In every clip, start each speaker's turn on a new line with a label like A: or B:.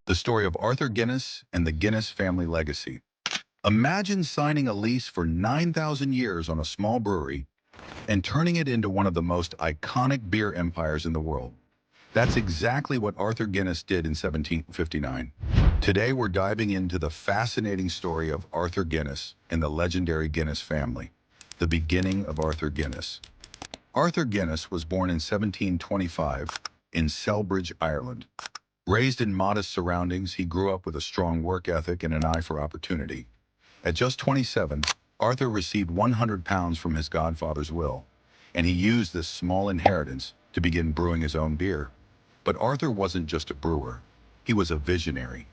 A: the story of Arthur Guinness and the Guinness family legacy. Imagine signing a lease for 9,000 years on a small brewery and turning it into one of the most iconic beer empires in the world. That's exactly what Arthur Guinness did in 1759. Today, we're diving into the fascinating story of Arthur Guinness and the legendary Guinness family, the beginning of Arthur Guinness. Arthur Guinness was born in 1725 in Selbridge, Ireland. Raised in modest surroundings, he grew up with a strong work ethic and an eye for opportunity. At just 27, Arthur received £100 from his godfather's will, and he used this small inheritance to begin brewing his own beer. But Arthur wasn't just a brewer, he was a visionary.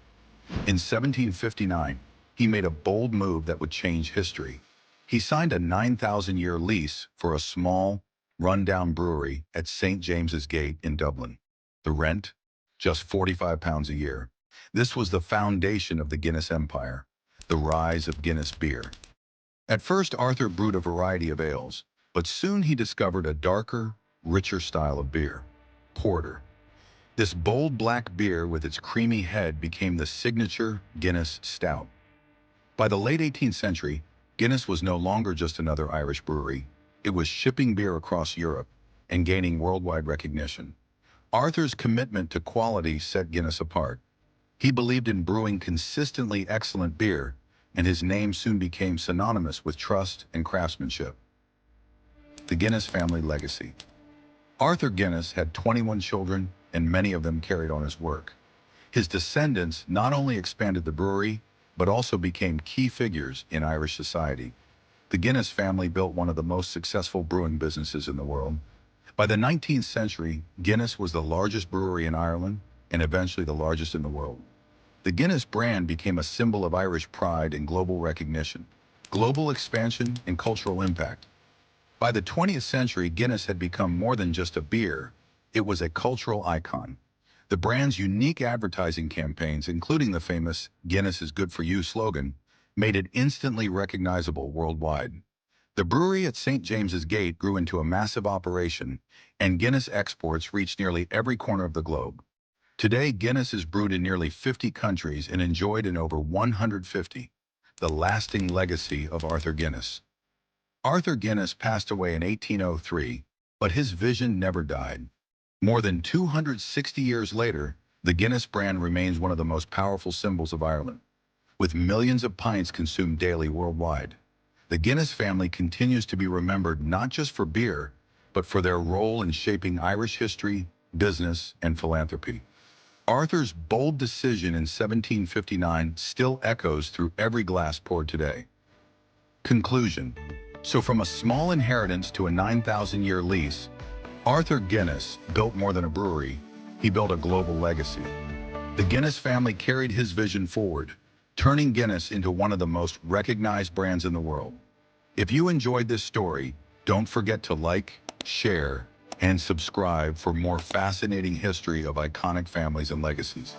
A: In 1759, he made a bold move that would change history. He signed a 9,000-year lease for a small, run-down brewery at St. James's Gate in Dublin. The rent? Just £45 a year. This was the foundation of the Guinness empire, the rise of Guinness beer. At first, Arthur brewed a variety of ales, but soon he discovered a darker, richer style of beer, porter. This bold black beer with its creamy head became the signature Guinness Stout. By the late 18th century, Guinness was no longer just another Irish brewery. It was shipping beer across Europe and gaining worldwide recognition. Arthur's commitment to quality set Guinness apart. He believed in brewing consistently excellent beer, and his name soon became synonymous with trust and craftsmanship. The Guinness family legacy. Arthur Guinness had 21 children, and many of them carried on his work. His descendants not only expanded the brewery, but also became key figures in Irish society. The Guinness family built one of the most successful brewing businesses in the world. By the 19th century, Guinness was the largest brewery in Ireland and eventually the largest in the world. The Guinness brand became a symbol of Irish pride and global recognition, global expansion, and cultural impact. By the 20th century, Guinness had become more than just a beer. It was a cultural icon. The brand's unique advertising campaigns, including the famous "Guinness is good for you" slogan, made it instantly recognizable worldwide. The brewery at St. James's Gate grew into a massive operation, and Guinness exports reached nearly every corner of the globe. Today, Guinness is brewed in nearly 50 countries and enjoyed in over 150. The lasting legacy of Arthur Guinness. Arthur Guinness passed away in 1803, but his vision never died. More than 260 years later, the Guinness brand remains one of the most powerful symbols of Ireland. With millions of pints consumed daily worldwide, the Guinness family continues to be remembered not just for beer, but for their role in shaping Irish history, business, and philanthropy. Arthur's bold decision in 1759 still echoes through every glass poured today. Conclusion. So from a small inheritance to a 9,000-year lease, Arthur Guinness built more than a brewery, he built a global legacy. The Guinness family carried his vision forward, turning Guinness into one of the most recognized brands in the world. If you enjoyed this story, don't forget to like, share, and subscribe for more fascinating history of iconic families and legacies.